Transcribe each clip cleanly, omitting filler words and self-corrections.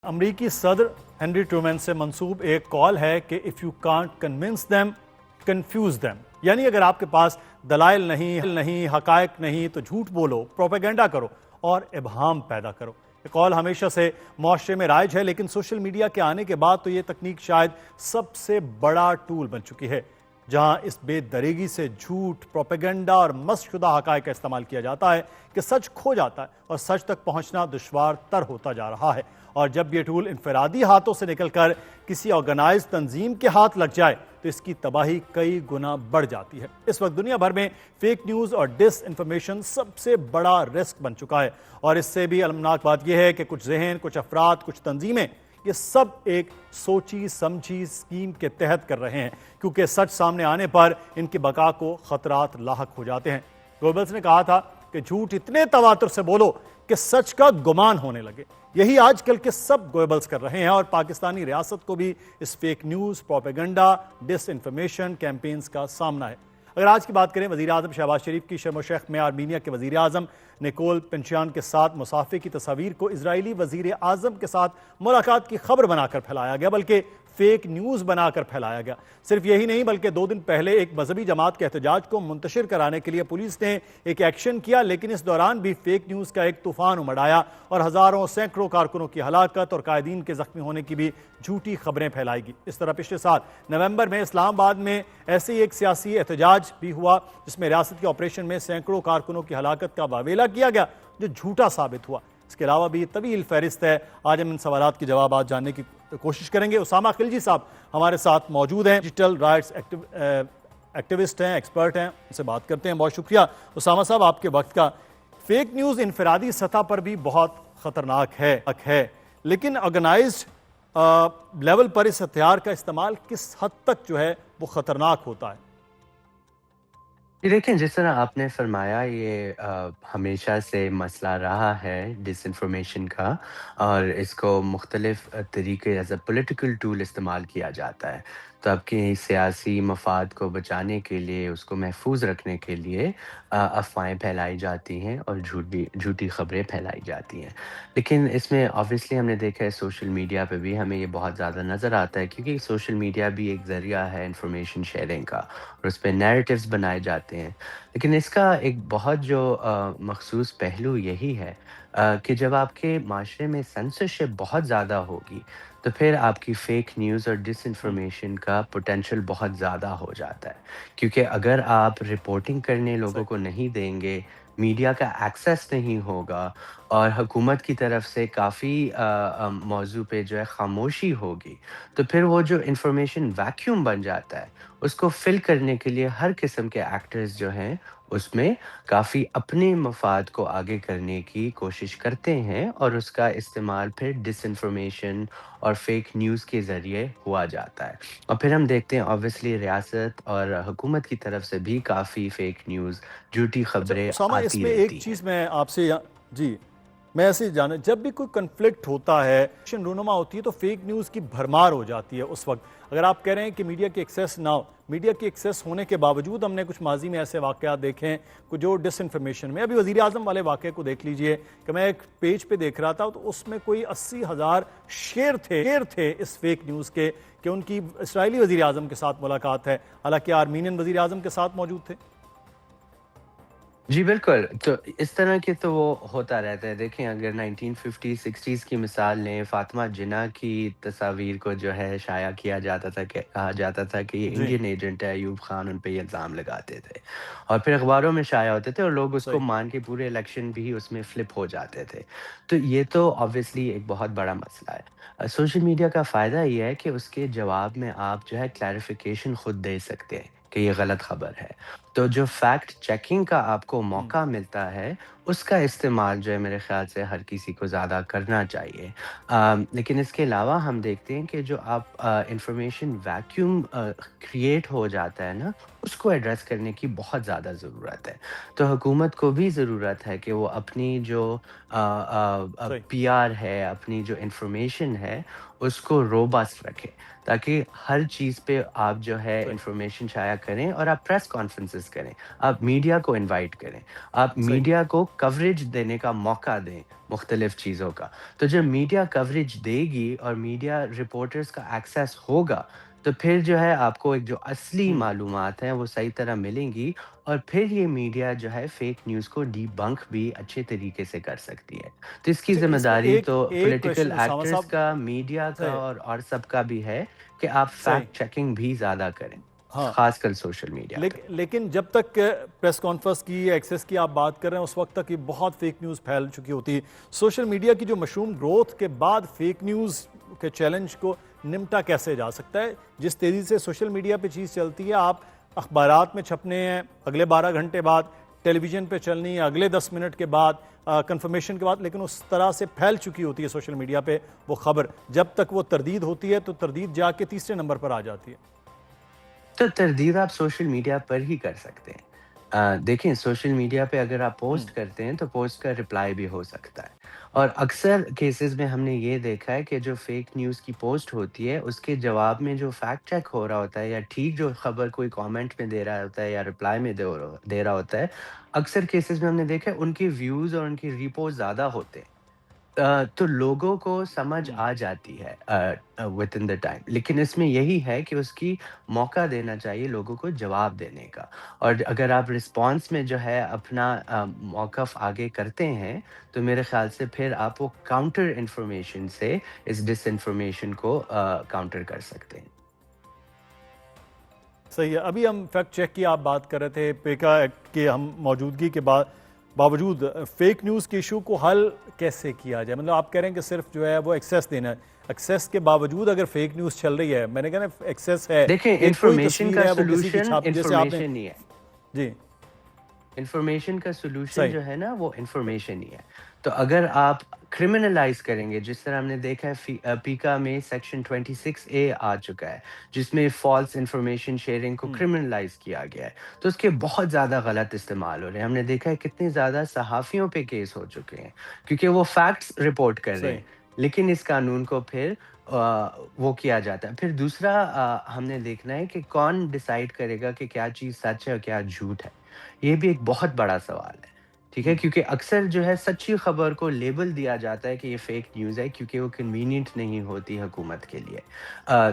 امریکی صدر Henry Truman سے منسوب ایک کال ہے کہ if you can't convince them confuse them, یعنی اگر آپ کے پاس دلائل نہیں حقائق نہیں تو جھوٹ بولو، پروپیگنڈا کرو اور ابہام پیدا کرو۔ یہ کال ہمیشہ سے معاشرے میں رائج ہے، لیکن سوشل میڈیا کے آنے کے بعد تو یہ تکنیک شاید سب سے بڑا ٹول بن چکی ہے، جہاں اس بے دریگی سے جھوٹ، پروپیگنڈا اور مسخ شدہ حقائق کا استعمال کیا جاتا ہے کہ سچ کھو جاتا ہے اور سچ تک پہنچنا دشوار تر ہوتا جا رہا ہے۔ اور جب یہ ٹول انفرادی ہاتھوں سے نکل کر کسی آرگنائز تنظیم کے ہاتھ لگ جائے تو اس کی تباہی کئی گنا بڑھ جاتی ہے۔ اس وقت دنیا بھر میں فیک نیوز اور ڈس انفارمیشن سب سے بڑا رسک بن چکا ہے، اور اس سے بھی المناک بات یہ ہے کہ کچھ ذہن، کچھ افراد، کچھ تنظیمیں یہ سب ایک سوچی سمجھی اسکیم کے تحت کر رہے ہیں، کیونکہ سچ سامنے آنے پر ان کی بقا کو خطرات لاحق ہو جاتے ہیں۔ گوبلز نے کہا تھا کہ جھوٹ اتنے تواتر سے بولو کہ سچ کا گمان ہونے لگے۔ یہی آج کل کے سب گوبلز کر رہے ہیں، اور پاکستانی ریاست کو بھی اس فیک نیوز، پروپیگنڈا، ڈس انفارمیشن کیمپینز کا سامنا ہے۔ اگر آج کی بات کریں، وزیر اعظم شہباز شریف کی شرم الشیخ میں آرمینیا کے وزیر اعظم نیکول پنشیان کے ساتھ مصافحے کی تصاویر کو اسرائیلی وزیر اعظم کے ساتھ ملاقات کی خبر بنا کر پھیلایا گیا، بلکہ فیک نیوز بنا کر پھیلایا گیا۔ صرف یہی نہیں بلکہ 2 دن پہلے ایک مذہبی جماعت کے احتجاج کو منتشر کرانے کے لیے پولیس نے ایک ایکشن کیا، لیکن اس دوران بھی فیک نیوز کا ایک طوفان امڑ آیا اور ہزاروں سینکڑوں کارکنوں کی ہلاکت اور قائدین کے زخمی ہونے کی بھی جھوٹی خبریں پھیلائی گئی۔ اس طرح پچھلے سال نومبر میں اسلام آباد میں ایسے ہی ایک سیاسی احتجاج بھی ہوا جس میں ریاست کے آپریشن میں سینکڑوں کارکنوں کی ہلاکت کا واویلا کیا گیا، جو جھوٹا ثابت ہوا۔ اس کے علاوہ بھی طویل فہرست ہے۔ آج ہم ان سوالات کے جوابات جاننے کی کوشش کریں گے۔ اسامہ خلجی صاحب ہمارے ساتھ موجود ہیں، ڈیجیٹل رائٹس ایکٹیوسٹ ہیں، ایکسپرٹ ہیں، ان سے بات کرتے ہیں۔ بہت شکریہ اسامہ صاحب آپ کے وقت کا۔ فیک نیوز انفرادی سطح پر بھی بہت خطرناک ہے، لیکن آرگنائزڈ لیول پر اس ہتھیار کا استعمال کس حد تک جو ہے وہ خطرناک ہوتا ہے؟ دیکھیں، جس طرح آپ نے فرمایا، یہ ہمیشہ سے مسئلہ رہا ہے ڈس انفارمیشن کا، اور اس کو مختلف طریقے ایز اے پولیٹیکل ٹول استعمال کیا جاتا ہے۔ تو آپ کے سیاسی مفاد کو بچانے کے لیے، اس کو محفوظ رکھنے کے لیے افواہیں پھیلائی جاتی ہیں اور جھوٹی خبریں پھیلائی جاتی ہیں۔ لیکن اس میں آبویسلی ہم نے دیکھا ہے سوشل میڈیا پہ بھی ہمیں یہ بہت زیادہ نظر آتا ہے، کیونکہ سوشل میڈیا بھی ایک ذریعہ ہے انفارمیشن شیئرنگ کا، اور اس پہ نیریٹیوز بنائے جاتے ہیں۔ لیکن اس کا ایک بہت جو مخصوص پہلو یہی ہے کہ جب آپ کے معاشرے میں سینسرشپ بہت زیادہ ہوگی تو پھر آپ کی فیک نیوز اور ڈس انفارمیشن کا پوٹینشیل بہت زیادہ ہو جاتا ہے، کیونکہ اگر آپ رپورٹنگ کرنے لوگوں کو نہیں دیں گے، میڈیا کا ایکسیس نہیں ہوگا، اور حکومت کی طرف سے کافی موضوع پہ جو ہے خاموشی ہوگی، تو پھر وہ جو انفارمیشن ویکیوم بن جاتا ہے، اس کو فل کرنے کے لیے ہر قسم کے ایکٹرز جو ہیں اس میں کافی اپنے مفاد کو آگے کرنے کی کوشش کرتے ہیں، اور اس کا استعمال پھر ڈس انفارمیشن اور فیک نیوز کے ذریعے ہوا جاتا ہے۔ اور پھر ہم دیکھتے ہیں آبویسلی ریاست اور حکومت کی طرف سے بھی کافی فیک نیوز، جھوٹی اچھا خبریں اسامہ، اس آتی میں ایک رہتی ہیں۔ چیز میں آپ سے جی میں ایسے جانا، جب بھی کوئی کنفلکٹ ہوتا ہے، رونما ہوتی ہے، تو فیک نیوز کی بھرمار ہو جاتی ہے اس وقت۔ اگر آپ کہہ رہے ہیں کہ میڈیا کی ایکسیس نہ ہو، میڈیا کی ایکسیس ہونے کے باوجود ہم نے کچھ ماضی میں ایسے واقعات دیکھے ہیں جو ڈس انفارمیشن میں، ابھی وزیر اعظم والے واقعے کو دیکھ لیجئے کہ میں ایک پیج پہ دیکھ رہا تھا تو اس میں کوئی 80,000 شیئر تھے اس فیک نیوز کے کہ ان کی اسرائیلی وزیر اعظم کے ساتھ ملاقات ہے، حالانکہ آرمینین وزیر اعظم کے ساتھ موجود تھے۔ جی بالکل، تو اس طرح کے تو وہ ہوتا رہتا ہے۔ دیکھیں، اگر 1950 60s کی مثال لیں، فاطمہ جناح کی تصاویر کو جو ہے شائع کیا جاتا تھا، کہ کہا جاتا تھا کہ یہ جی انڈین ایجنٹ ہے، ایوب خان ان پہ یہ الزام لگاتے تھے، اور پھر اخباروں میں شائع ہوتے تھے، اور لوگ اس کو صحیح۔ مان کے پورے الیکشن بھی اس میں فلپ ہو جاتے تھے۔ تو یہ تو آبویسلی ایک بہت بڑا مسئلہ ہے۔ سوشل میڈیا کا فائدہ یہ ہے کہ اس کے جواب میں آپ جو ہے کلیریفیکیشن خود دے سکتے ہیں کہ یہ غلط خبر ہے۔ تو جو فیکٹ چیکنگ کا آپ کو موقع ملتا ہے، اس کا استعمال جو ہے میرے خیال سے ہر کسی کو زیادہ کرنا چاہیے۔ لیکن اس کے علاوہ ہم دیکھتے ہیں کہ جو آپ انفارمیشن ویکیوم کریٹ ہو جاتا ہے نا، اس کو ایڈریس کرنے کی بہت زیادہ ضرورت ہے۔ تو حکومت کو بھی ضرورت ہے کہ وہ اپنی جو صحیح۔ پی آر ہے، اپنی جو انفارمیشن ہے، اس کو روبسٹ رکھے، تاکہ ہر چیز پہ آپ جو ہے صحیح۔ انفارمیشن شائع کریں، اور آپ پریس کانفرنسز پروسیس کریں، آپ میڈیا کو انوائٹ کریں، آپ صحیح میڈیا کو کوریج دینے کا موقع دیں مختلف چیزوں کا۔ تو جب میڈیا کوریج دے گی اور میڈیا رپورٹرز کا ایکسیس ہوگا، تو پھر جو ہے آپ کو ایک جو اصلی معلومات ہیں وہ صحیح طرح ملیں گی، اور پھر یہ میڈیا جو ہے فیک نیوز کو ڈی بنک بھی اچھے طریقے سے کر سکتی ہے۔ تو اس کی اچھا ذمہ اس میں داری ایک تو ایک پولیٹیکل کوشچن اسامہ ایکٹرز صاحب کا، میڈیا کا صحیح اور سب کا بھی ہے کہ آپ صحیح فیکٹ چیکنگ بھی زیادہ کریں، ہاں خاص کر سوشل میڈیا پہ۔ لیکن جب تک پریس کانفرنس کی ایکسیس کی آپ بات کر رہے ہیں اس وقت تک یہ بہت فیک نیوز پھیل چکی ہوتی ہے۔ سوشل میڈیا کی جو مشروم گروتھ کے بعد فیک نیوز کے چیلنج کو نمٹا کیسے جا سکتا ہے؟ جس تیزی سے سوشل میڈیا پہ چیز چلتی ہے، آپ اخبارات میں چھپنے ہیں، اگلے 12 گھنٹے بعد ٹیلی ویژن پہ چلنی ہے، اگلے 10 منٹ کے بعد کنفرمیشن کے بعد، لیکن اس طرح سے پھیل چکی ہوتی ہے سوشل میڈیا پہ وہ خبر، جب تک وہ تردید ہوتی ہے تو تردید جا کے تیسرے نمبر پر آ جاتی ہے۔ تو تردید آپ سوشل میڈیا پر ہی کر سکتے ہیں۔ دیکھیں سوشل میڈیا پہ اگر آپ پوسٹ کرتے ہیں تو پوسٹ کا رپلائی بھی ہو سکتا ہے، اور اکثر کیسز میں ہم نے یہ دیکھا ہے کہ جو فیک نیوز کی پوسٹ ہوتی ہے اس کے جواب میں جو فیکٹ چیک ہو رہا ہوتا ہے، یا ٹھیک جو خبر کوئی کامنٹ میں دے رہا ہوتا ہے یا رپلائی میں دے رہا ہوتا ہے، اکثر کیسز میں ہم نے دیکھا ہے ان کے ویوز اور ان کی ریپوسٹ زیادہ ہوتے ہیں۔ تو لوگوں کو سمجھ آ جاتی ہے ود ان دا ٹائم، لیکن اس میں یہی ہے کہ اس کی موقع دینا چاہیے لوگوں کو جواب دینے کا، اور اگر آپ رسپانس میں جو ہے اپنا موقف آگے کرتے ہیں تو میرے خیال سے پھر آپ وہ کاؤنٹر انفارمیشن سے اس ڈس انفارمیشن کو کاؤنٹر کر سکتے ہیں۔ صحیح ہے، ابھی ہم فیکٹ چیک کی آپ بات کر رہے تھے، پیکا ایکٹ کے ہم موجودگی کے باوجود فیک نیوز کے ایشو کو حل کیسے کیا جائے؟ مطلب آپ کہہ رہے ہیں کہ صرف جو ہے وہ ایکسیس دینا ہے، ایکسیس کے باوجود اگر فیک نیوز چل رہی ہے، میں نے کہا نا ایکسیس ہے، دیکھیں ایک کوئی انفارمیشن تصویر کا ہے وہ کسی کی سولوشن چھاپ جیسے آپ نے انفارمیشن ہی ہے۔ جی انفارمیشن کا سولوشن صحیح جو ہے نا وہ انفارمیشن ہی ہے۔ تو اگر آپ کرمنلائز کریں گے، جس طرح ہم نے دیکھا ہے پیکا میں سیکشن 26A آ چکا ہے جس میں فالس انفارمیشن شیئرنگ کو کرمنلائز کیا گیا ہے، تو اس کے بہت زیادہ غلط استعمال ہو رہے ہیں۔ ہم نے دیکھا ہے کتنے زیادہ صحافیوں پہ کیس ہو چکے ہیں کیونکہ وہ فیکٹس رپورٹ کر رہے صحیح ہیں، لیکن اس قانون کو پھر وہ کیا جاتا ہے۔ پھر دوسرا ہم نے دیکھنا ہے کہ کون ڈیسائیڈ کرے گا کہ کیا چیز سچ ہے اور کیا جھوٹ ہے، یہ بھی ایک بہت بڑا سوال ہے، ٹھیک ہے، کیونکہ اکثر جو ہے سچی خبر کو لیبل دیا جاتا ہے کہ یہ فیک نیوز ہے کیونکہ وہ کنوینئنٹ نہیں ہوتی حکومت کے لیے۔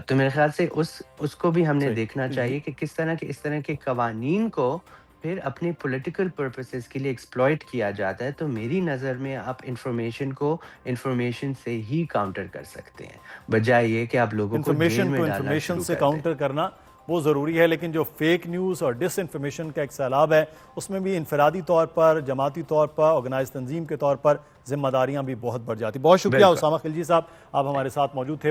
تو میرے خیال سے اس کو بھی ہم نے دیکھنا صحیح چاہیے کہ کس طرح کے اس طرح کے قوانین کو پھر اپنے پولیٹیکل پرپسز کے لیے ایکسپلائٹ کیا جاتا ہے۔ تو میری نظر میں آپ انفارمیشن کو انفارمیشن سے ہی کاؤنٹر کر سکتے ہیں، بجائے یہ کہ آپ لوگوں کو جیل انفارمیشن میں کو ڈالنا انفارمیشن شروع سے کر دیں۔ کاؤنٹر کرنا وہ ضروری ہے، لیکن جو فیک نیوز اور ڈس انفارمیشن کا ایک سیلاب ہے اس میں بھی انفرادی طور پر، جماعتی طور پر، آرگنائز تنظیم کے طور پر ذمہ داریاں بھی بہت بڑھ جاتی۔ بہت شکریہ بالکل۔ اسامہ خلجی صاحب، آپ ہمارے ساتھ موجود تھے۔